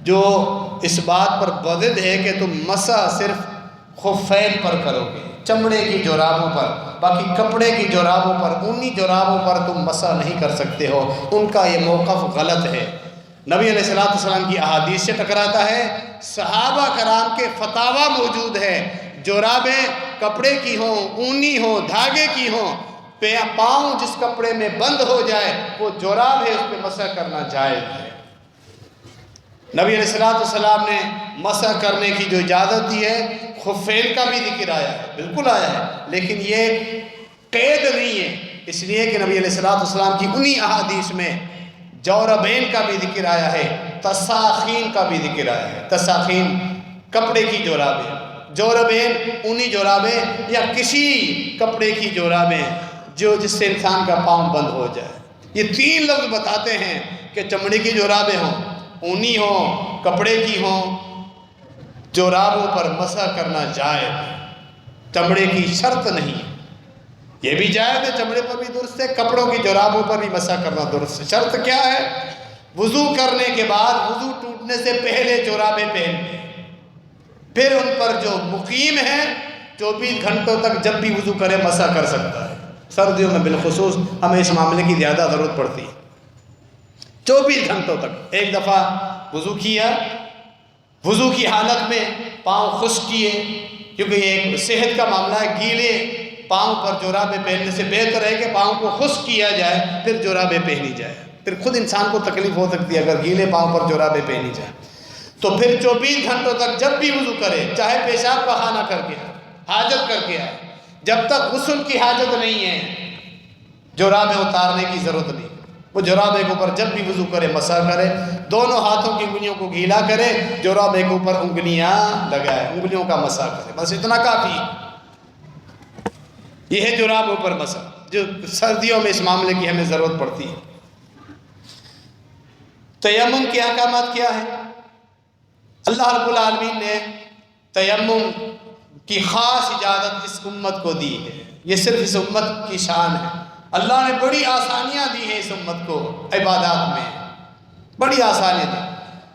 جو اس بات پر بضد ہے کہ تم مسح صرف خفین پر کرو گے, چمڑے کی جورابوں پر, باقی کپڑے کی جورابوں پر اونی جورابوں پر تم مسح نہیں کر سکتے ہو. ان کا یہ موقف غلط ہے, نبی علیہ السلام کی احادیث سے ٹکراتا ہے. صحابہ کرام کے فتاویٰ موجود ہے, جورابیں کپڑے کی ہوں اونی ہوں دھاگے کی ہوں, پاؤں جس کپڑے میں بند ہو جائے وہ جوراب ہے, اس پہ مسح کرنا جائز ہے. نبی علیہ السلام نے مسح کرنے کی جو اجازت دی ہے, خفین کا بھی ذکر آیا ہے, بالکل آیا ہے, لیکن یہ قید نہیں ہے, اس لیے کہ نبی علیہ السلام کی انہی احادیث میں جوربین کا بھی ذکر آیا ہے, تساخین کا بھی ذکر آیا ہے. تساخین کپڑے کی جورابیں, جوربین اونی جورابیں یا کسی کپڑے کی جورابیں جس سے انسان کا پاؤں بند ہو جائے. یہ تین لفظ بتاتے ہیں کہ چمڑے کی جورابیں ہوں, اونی ہوں, کپڑے کی ہوں, جورابوں پر مسح کرنا جائز. چمڑے کی شرط نہیں, یہ بھی جائز ہے, چمڑے پر بھی درست ہے, کپڑوں کی جورابوں پر بھی مسح کرنا درست ہے. شرط کیا ہے؟ وضو کرنے کے بعد وضو ٹوٹنے سے پہلے جورابیں پہننے, پھر ان پر جو مقیم ہے 24 گھنٹوں تک جب بھی وضو کرے مسح کر سکتا ہے. سردیوں میں بالخصوص ہمیں اس معاملے کی زیادہ ضرورت پڑتی ہے. 24 گھنٹوں تک ایک دفعہ وضو کیا, وضو کی حالت میں پاؤں خشک کیے, کیونکہ یہ ایک صحت کا معاملہ ہے. گیلے پاؤں پر جورابیں پہننے سے بہتر ہے کہ پاؤں کو خشک کیا جائے پھر جورابیں پہنی جائے. پھر خود انسان کو تکلیف ہو سکتی ہے اگر گیلے پاؤں پر جورابیں پہنی جائے. تو پھر 24 گھنٹوں تک جب بھی وضو کرے, چاہے پیشاب پخانہ کر کے حاجت کر کے آئے, جب تک غسل کی حاجت نہیں ہے جورابیں اتارنے کی ضرورت نہیں. وہ جورابیں کے اوپر جب بھی وضو کرے مسح کرے, دونوں ہاتھوں کی انگلیوں کو گیلا کرے, جورابیں کے اوپر انگلیاں لگائے, انگلیوں کا مسح کرے, بس اتنا کافی. یہ ہے جرابوں پر مسح، جو سردیوں میں اس معاملے کی ہمیں ضرورت پڑتی ہے۔ تیمم کے احکامات کیا ہیں؟ اللہ رب العالمین نے تیمم کی خاص اجازت اس امت کو دی ہے، یہ صرف اس امت کی شان ہے۔ اللہ نے بڑی آسانیاں دی ہیں اس امت کو عبادات میں، بڑی آسانیاں دی،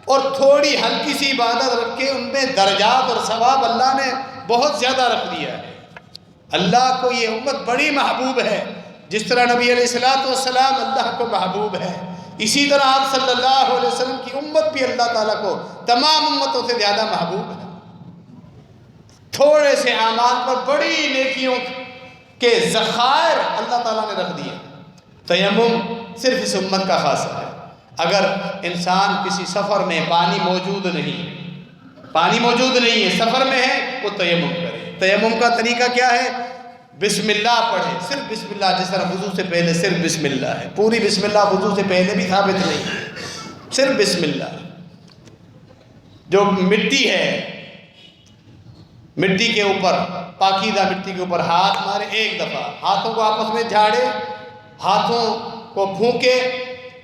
اور تھوڑی ہلکی سی عبادت رکھ کے ان میں درجات اور ثواب اللہ نے بہت زیادہ رکھ دیا ہے۔ اللہ کو یہ امت بڑی محبوب ہے، جس طرح نبی علیہ الصلوۃ والسلام اللہ کو محبوب ہے، اسی طرح آپ صلی اللہ علیہ وسلم کی امت بھی اللہ تعالیٰ کو تمام امتوں سے زیادہ محبوب ہے۔ تھوڑے سے اعمال پر بڑی نیکیوں کے ذخائر اللہ تعالیٰ نے رکھ دیے۔ تیمم صرف اس امت کا خاصہ ہے۔ اگر انسان کسی سفر میں پانی موجود نہیں ہے، سفر میں ہے، وہ تیمم کرے۔ تیمم کا طریقہ کیا ہے؟ بسم اللہ پڑھے، صرف بسم اللہ، جس طرح وضو سے پہلے صرف بسم اللہ ہے، پوری بسم اللہ وضو سے پہلے بھی ثابت نہیں ہے، صرف بسم اللہ۔ جو مٹی ہے، مٹی کے اوپر، پاکیزہ مٹی کے اوپر ہاتھ مارے ایک دفعہ، ہاتھوں کو آپس میں جھاڑے، ہاتھوں کو پھونکے،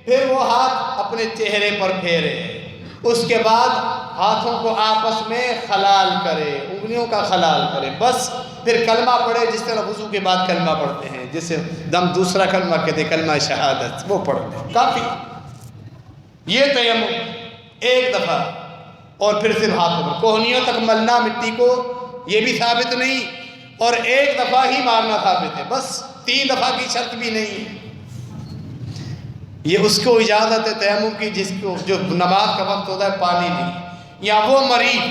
پھر وہ ہاتھ اپنے چہرے پر پھیرے، اس کے بعد ہاتھوں کو آپس میں خلال کرے، انگلیوں کا خلال کرے، بس پھر کلمہ پڑھے، جس طرح وضو کے بعد کلمہ پڑھتے ہیں، جسے دوسرا کلمہ کہتے ہیں کلمہ شہادت، وہ پڑھتے ہیں، کافی۔ یہ تیمم ایک دفعہ، اور پھر صرف ہاتھوں پر، کوہنیوں تک ملنا مٹی کو، یہ بھی ثابت نہیں، اور ایک دفعہ ہی مارنا ثابت ہے، بس 3 دفعہ کی شرط بھی نہیں ہے۔ یہ اس کو اجازت ہے تیمم کی جس کو جو نماز کا وقت ہوتا ہے پانی نہیں، یا وہ مریض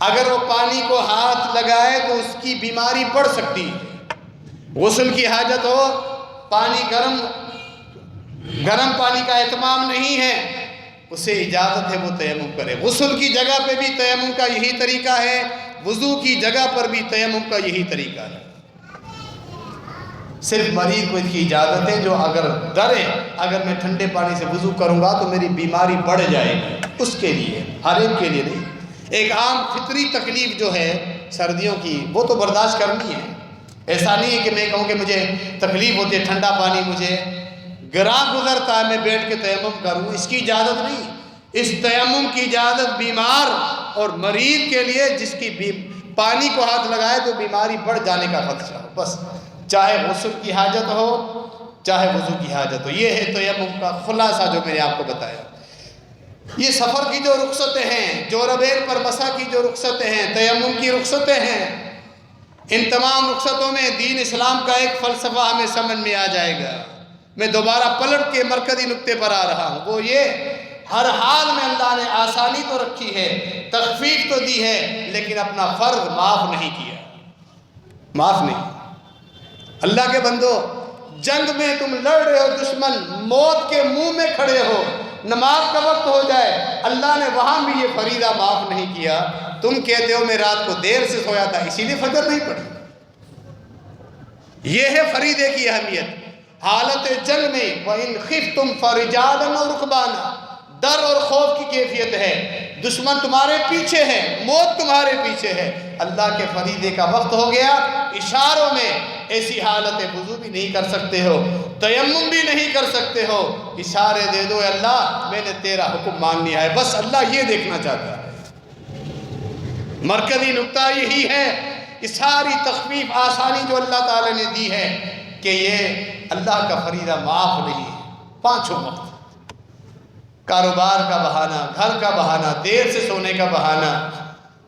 اگر وہ پانی کو ہاتھ لگائے تو اس کی بیماری بڑھ سکتی ہے، غسل کی حاجت ہو، پانی گرم پانی کا اہتمام نہیں ہے، اسے اجازت ہے وہ تیمم کرے۔ غسل کی جگہ پہ بھی تیمم کا یہی طریقہ ہے، وضو کی جگہ پر بھی تیمم کا یہی طریقہ ہے۔ صرف مریض کو اس کی اجازت ہے جو اگر ڈرے اگر میں ٹھنڈے پانی سے وضو کروں گا تو میری بیماری بڑھ جائے گی، اس کے لیے، ہر ایک کے لیے نہیں۔ ایک عام فطری تکلیف جو ہے سردیوں کی، وہ تو برداشت کرنی ہے، ایسا نہیں ہے کہ میں کہوں کہ مجھے تکلیف ہوتی ہے، ٹھنڈا پانی مجھے گراں گزرتا ہے، میں بیٹھ کے تیمم کروں، اس کی اجازت نہیں۔ اس تیمم کی اجازت بیمار اور مریض کے لیے جس کی پانی کو ہاتھ لگائے تو بیماری بڑھ جانے کا خدشہ ہو، بس چاہے غسل کی حاجت ہو چاہے وضو کی حاجت ہو۔ یہ ہے تیمم کا خلاصہ جو میں نے آپ کو بتایا۔ یہ سفر کی جو رخصتیں ہیں، جوربین پر مسح کی جو رخصتیں ہیں، تیمم کی رخصتیں ہیں، ان تمام رخصتوں میں دین اسلام کا ایک فلسفہ ہمیں سمجھ میں آ جائے گا۔ میں دوبارہ پلٹ کے مرکزی نقطے پر آ رہا ہوں، وہ یہ ہر حال میں اللہ نے آسانی تو رکھی ہے، تخفیف تو دی ہے، لیکن اپنا فرض معاف نہیں کیا، معاف نہیں۔ اللہ کے بندو، جنگ میں تم لڑ رہے ہو، دشمن موت کے منہ میں کھڑے ہو، نماز کا وقت ہو جائے، اللہ نے وہاں بھی یہ فریضہ معاف نہیں کیا۔ تم کہتے ہو میں رات کو دیر سے سویا تھا اسی لیے فجر نہیں پڑھی۔ یہ ہے فریضے کی اہمیت۔ حالت جنگ میں وَإِنْ خِفْتُمْ فَرِجَالًا أَوْ رُكْبَانًا، ڈر اور خوف کی کیفیت ہے، دشمن تمہارے پیچھے ہے، موت تمہارے پیچھے ہے، اللہ کے فریضے کا وقت ہو گیا، اشاروں میں ایسی حالت وضو بھی نہیں کر سکتے ہو، تیمم بھی نہیں کر سکتے ہو، اشارے دے دو، اے اللہ میں نے تیرا حکم مان لیا ہے، بس اللہ یہ دیکھنا چاہتا ہے۔ مرکزی نقطہ یہی ہے کہ ساری تخفیف آسانی جو اللہ تعالی نے دی ہے کہ یہ اللہ کا فریضہ معاف نہیں ہے۔ 5 وقت، کاروبار کا بہانہ، گھر کا بہانہ، دیر سے سونے کا بہانہ،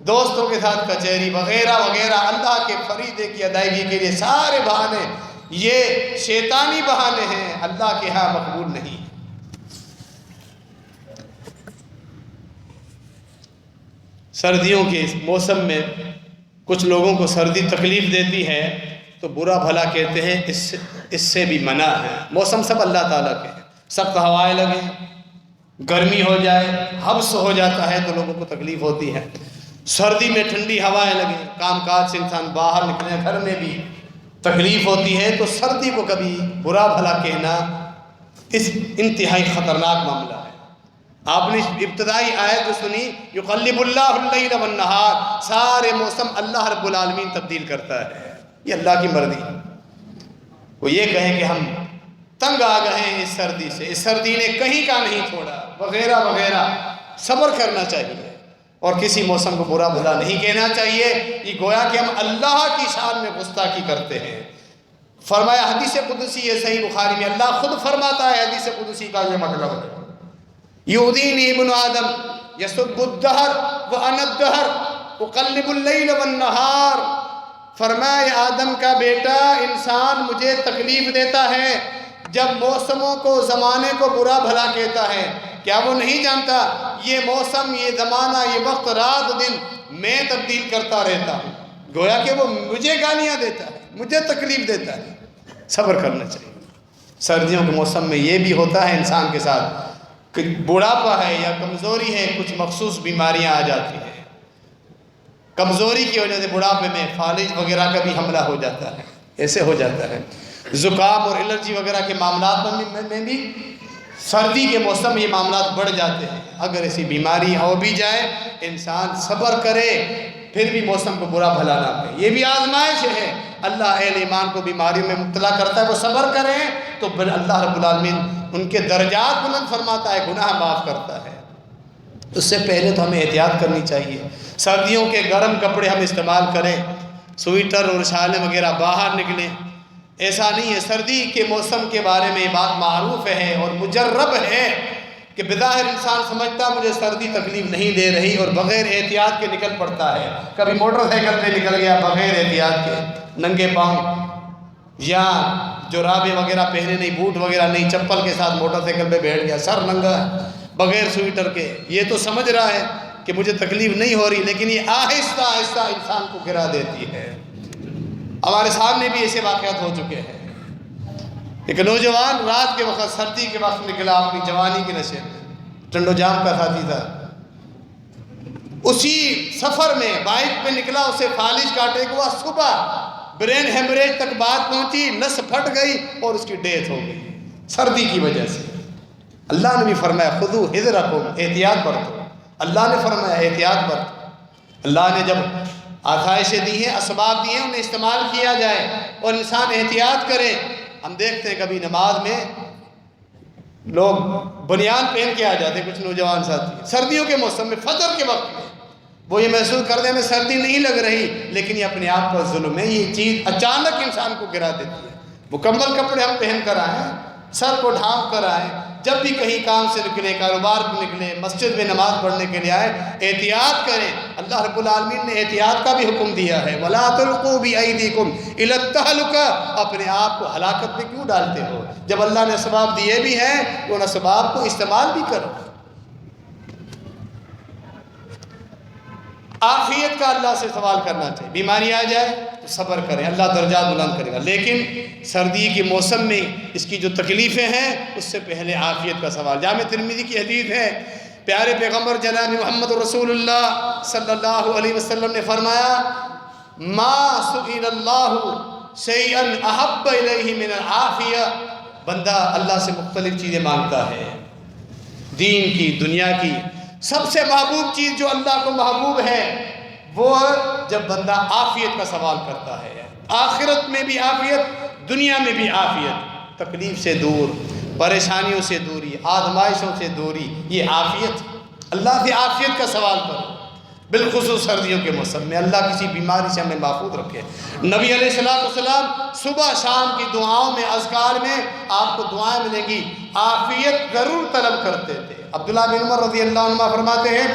دوستوں کے ساتھ کچہری وغیرہ وغیرہ، اللہ کے فریضے کی ادائیگی کے لیے سارے بہانے یہ شیطانی بہانے ہیں، اللہ کے ہاں مقبول نہیں۔ سردیوں کے اس موسم میں کچھ لوگوں کو سردی تکلیف دیتی ہے تو برا بھلا کہتے ہیں، اس سے بھی منع ہے۔ موسم سب اللہ تعالیٰ کے ہیں، سخت ہوائیں لگیں، گرمی ہو جائے، حبس ہو جاتا ہے تو لوگوں کو تکلیف ہوتی ہے، سردی میں ٹھنڈی ہوائیں لگیں، کام کاج سے انسان باہر نکلے، گھر میں بھی تکلیف ہوتی ہے، تو سردی کو کبھی برا بھلا کہنا اس انتہائی خطرناک معاملہ ہے۔ آپ نے ابتدائی آیت جو سنی، یقلب اللہ اللیل والنہار، سارے موسم اللہ رب العالمین تبدیل کرتا ہے۔ یہ اللہ کی مرضی ہے۔ وہ یہ کہیں کہ ہم تنگ آ گئے ہیں اس سردی سے، اس سردی نے کہیں کا نہیں چھوڑا وغیرہ وغیرہ، صبر کرنا چاہیے اور کسی موسم کو برا بھلا نہیں کہنا چاہیے۔ یہ گویا کہ ہم اللہ کی شان میں گستاخی کرتے ہیں۔ فرمایا حدیث قدسی ہے صحیح بخاری میں، اللہ خود فرماتا ہے حدیث قدسی کا یہ مطلب ہے، یؤذینی ابن آدم یسب الدہر وانا الدہر اقلب اللیل والنہار۔ فرمایا آدم کا بیٹا انسان مجھے تکلیف دیتا ہے جب موسموں کو، زمانے کو برا بھلا کہتا ہے۔ کیا وہ نہیں جانتا یہ موسم، یہ زمانہ، یہ وقت، رات دن میں تبدیل کرتا رہتا ہوں؟ گویا کہ وہ مجھے گالیاں دیتا ہے، مجھے تکلیف دیتا ہے۔ صبر کرنا چاہیے۔ سردیوں کے موسم میں یہ بھی ہوتا ہے انسان کے ساتھ کہ بڑھاپا ہے یا کمزوری ہے، کچھ مخصوص بیماریاں آ جاتی ہیں، کمزوری کی وجہ سے بڑھاپے میں فالج وغیرہ کا بھی حملہ ہو جاتا ہے، ایسے ہو جاتا ہے۔ زکام اور الرجی وغیرہ کے معاملات میں بھی سردی کے موسم میں یہ معاملات بڑھ جاتے ہیں۔ اگر ایسی بیماری ہو بھی جائے انسان صبر کرے، پھر بھی موسم کو برا بھلا نہ کہے، یہ بھی آزمائش ہے۔ اللہ اہل ایمان کو بیماریوں میں مبتلا کرتا ہے، وہ صبر کریں تو اللہ رب العالمین ان کے درجات بلند فرماتا ہے، گناہ معاف کرتا ہے۔ اس سے پہلے تو ہمیں احتیاط کرنی چاہیے۔ سردیوں کے گرم کپڑے ہم استعمال کریں، سویٹر اور شالیں وغیرہ، باہر نکلیں۔ ایسا نہیں ہے، سردی کے موسم کے بارے میں یہ بات معروف ہے اور مجرب ہے کہ بظاہر انسان سمجھتا مجھے سردی تکلیف نہیں دے رہی اور بغیر احتیاط کے نکل پڑتا ہے۔ کبھی موٹر سائیکل پہ نکل گیا بغیر احتیاط کے، ننگے پاؤں، یا جرابیں وغیرہ پہنے نہیں، بوٹ وغیرہ نہیں، چپل کے ساتھ موٹر سائیکل پہ بیٹھ گیا، سر ننگا بغیر سویٹر کے۔ یہ تو سمجھ رہا ہے کہ مجھے تکلیف نہیں ہو رہی، لیکن یہ آہستہ آہستہ انسان کو گرا دیتی ہے۔ ہمارے سامنے بھی ایسے واقعات ہو چکے ہیں۔ ایک نوجوان رات کے وقت، سردی کے وقت نکلا اپنی جوانی کے نشے میں، ٹنڈو جام کا ساتھی تھا، اسی سفر میں بائک پہ نکلا، اسے فالج کا اٹیک ہوا، صبح برین ہیمریج تک بات پہنچی، نس پھٹ گئی اور اس کی ڈیتھ ہو گئی سردی کی وجہ سے۔ اللہ نے بھی فرمایا خذوا حذرکم، احتیاط برتو۔ اللہ نے فرمایا احتیاط برتو۔ اللہ نے جب آسائشیں دی ہیں، اسباب دی ہیں، انہیں استعمال کیا جائے اور انسان احتیاط کرے۔ ہم دیکھتے ہیں کبھی نماز میں لوگ بنیان پہن کے آ جاتے ہیں، کچھ نوجوان ساتھی سردیوں کے موسم میں، فجر کے وقت میں وہ یہ محسوس کرتے ہیں ہمیں سردی نہیں لگ رہی، لیکن یہ اپنے آپ پر ظلم ہے۔ یہ چیز اچانک انسان کو گرا دیتی ہے۔ مکمل کپڑے ہم پہن کر آئیں، سر کو ڈھانپ کر آئیں، جب بھی کہیں کام سے نکلے، کاروبار پہ نکلے، مسجد میں نماز پڑھنے کے لیے آئے، احتیاط کریں۔ اللہ رب العالمین نے احتیاط کا بھی حکم دیا ہے، وَلَا تُلْقُوا بِأَيْدِيكُمْ إِلَى التَّهْلُكَةِ، اپنے آپ کو ہلاکت میں کیوں ڈالتے ہو؟ جب اللہ نے اسباب دیے بھی ہیں تو ان اسباب کو استعمال بھی کرو۔ عافیت کا اللہ سے سوال کرنا چاہیے۔ بیماری آ جائے تو صبر کریں، اللہ درجات بلند کرے گا، لیکن سردی کے موسم میں اس کی جو تکلیفیں ہیں اس سے پہلے عافیت کا سوال۔ جامع ترمذی کی حدیث ہے، پیارے پیغمبر جناب محمد رسول اللہ صلی اللہ علیہ وسلم نے فرمایا ما سئل اللہ شیئا احب الیہ من العافیہ، بندہ اللہ سے مختلف چیزیں مانگتا ہے، دین کی، دنیا کی، سب سے محبوب چیز جو اللہ کو محبوب ہے وہ جب بندہ عافیت کا سوال کرتا ہے، آخرت میں بھی عافیت، دنیا میں بھی عافیت، تکلیف سے دور، پریشانیوں سے دوری، آزمائشوں سے دوری، یہ عافیت۔ اللہ سے عافیت کا سوال کرو، بالخصوص سردیوں کے موسم میں۔ اللہ کسی بیماری سے ہمیں محفوظ رکھے۔ نبی علیہ السلام صبح شام کی دعاؤں میں، اذکار میں آپ کو دعائیں ملیں گی، عافیت ضرور طلب کرتے تھے۔ عبداللہ بن عمر رضی اللہ عنہ فرماتے ہیں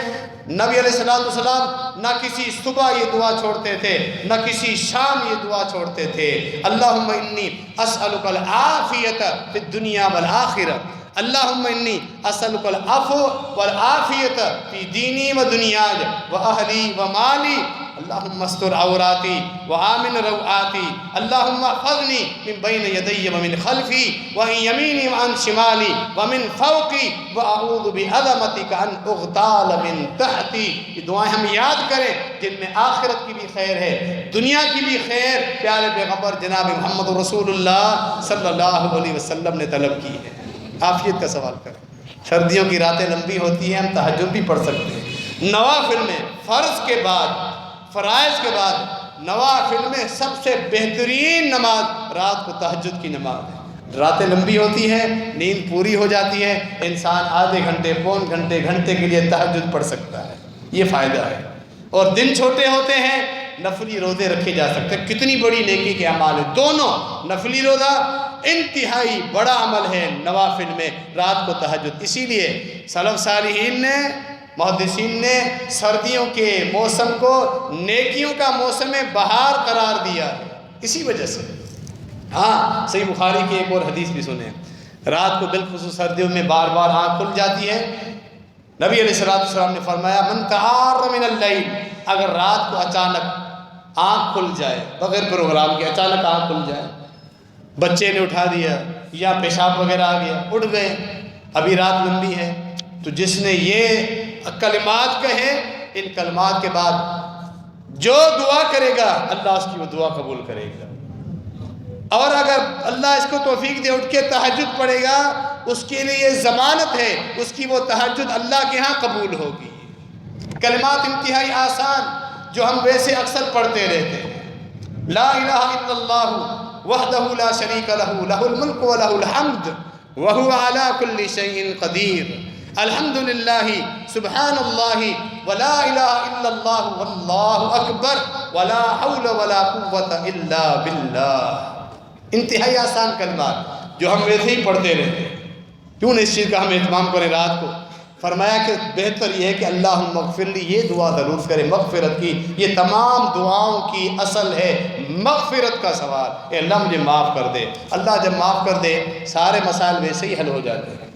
نبی علیہ السلام نہ کسی صبح یہ دعا چھوڑتے تھے نہ کسی شام یہ دعا چھوڑتے تھے، اللہم انی اسألک العافیت فی الدنیا والآخرہ، اللہم انی اسألک العفو والعافیت فی دینی و دنیای و اہلی و مالی، اللہم استر عوراتی و آمن روعاتی، اللہم احفظنی من بین یدی و من خلفی و عن یمینی و عن شمالی و من فوقی و اعوذ بعظمتک ان اغتال من تحتی۔ یہ دعائیں ہم یاد کریں جن میں آخرت کی بھی خیر ہے، دنیا کی بھی خیر پیارے پیغمبر جناب محمد رسول اللہ صلی اللہ علیہ وسلم نے طلب کی ہے۔ عافیت کا سوال کریں۔ سردیوں کی راتیں لمبی ہوتی ہیں، ہم تہجد بھی پڑھ سکتے ہیں۔ نوافل میں فرض کے بعد، فرائض کے بعد نوافل میں سب سے بہترین نماز رات کو تہجد کی نماز ہے۔ راتیں لمبی ہوتی ہیں، نیند پوری ہو جاتی ہے، انسان آدھے گھنٹے، پون گھنٹے کے لیے تہجد پڑھ سکتا ہے، یہ فائدہ ہے۔ اور دن چھوٹے ہوتے ہیں، نفلی روزے رکھے جا سکتے ہیں، کتنی بڑی نیکی کے اعمال ہیں دونوں۔ نفلی روزہ انتہائی بڑا عمل ہے نوافل میں، رات کو تہجد۔ اسی لیے سلف صالحین نے، محدثین نے سردیوں کے موسم کو نیکیوں کا موسم بہار قرار دیا ہے، اسی وجہ سے۔ ہاں، صحیح بخاری کی ایک اور حدیث بھی سنیں، رات کو بالخصوص سردیوں میں بار بار آنکھ کھل جاتی ہے۔ نبی علیہ السلام نے فرمایا من تعار من اللیل، اگر رات کو اچانک آنکھ کھل جائے، بغیر پروگرام کے اچانک آنکھ کھل جائے، بچے نے اٹھا دیا یا پیشاب وغیرہ آ گیا، اٹھ گئے، ابھی رات لمبی ہے، تو جس نے یہ کلمات کہے، ان کلمات کے بعد جو دعا کرے گا اللہ اس کی وہ دعا قبول کرے گا۔ اور اگر اللہ اس کو توفیق دے اٹھ کے تہجد پڑھے گا، اس کے لیے یہ ضمانت ہے اس کی وہ تہجد اللہ کے ہاں قبول ہوگی۔ کلمات انتہائی آسان جو ہم ویسے اکثر پڑھتے رہتے ہیں، لا الہ الا اللہ وحدہ لا شریک لہ لہ الملک ولہ الحمد وہو علی کل شیء قدیر، الحمد للہ سبحان اللہ ولا الہ الا اللہ واللہ اکبر ولا حول ولا قوة الا باللہ۔ انتہائی آسان کلمات جو ہم ویسے ہی پڑھتے رہتے ہیں، کیوں نہ اس چیز کا ہم اہتمام کریں رات کو۔ فرمایا کہ بہتر یہ ہے کہ اللہم اغفر لی، یہ دعا ضرور کریں مغفرت کی، یہ تمام دعاؤں کی اصل ہے مغفرت کا سوال، اے اللہ مجھے معاف کر دے۔ اللہ جب معاف کر دے سارے مسائل ویسے ہی حل ہو جاتے ہیں۔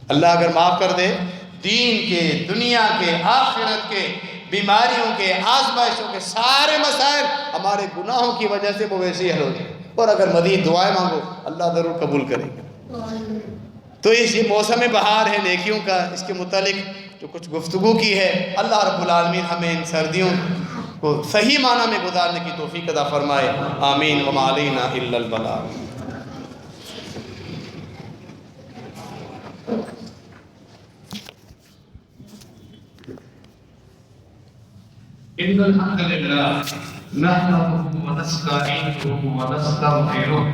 اللہ اگر معاف کر دے، دین کے، دنیا کے، آخرت کے، بیماریوں کے، آزمائشوں کے سارے مسائل ہمارے گناہوں کی وجہ سے وہ ویسے ہی حل ہو جائیں۔ اور اگر مزید دعائیں مانگو اللہ ضرور قبول کرے گا۔ تو اس یہ موسم بہار ہے نیکیوں کا، اس کے متعلق جو کچھ گفتگو کی ہے، اللہ رب العالمین ہمیں ان سردیوں کو صحیح معنی میں گزارنے کی توفیق عطا فرمائے، آمین۔ وما علینا الا البلاغ۔ ان الحمد لله نحمده ونستعينه ونستغفره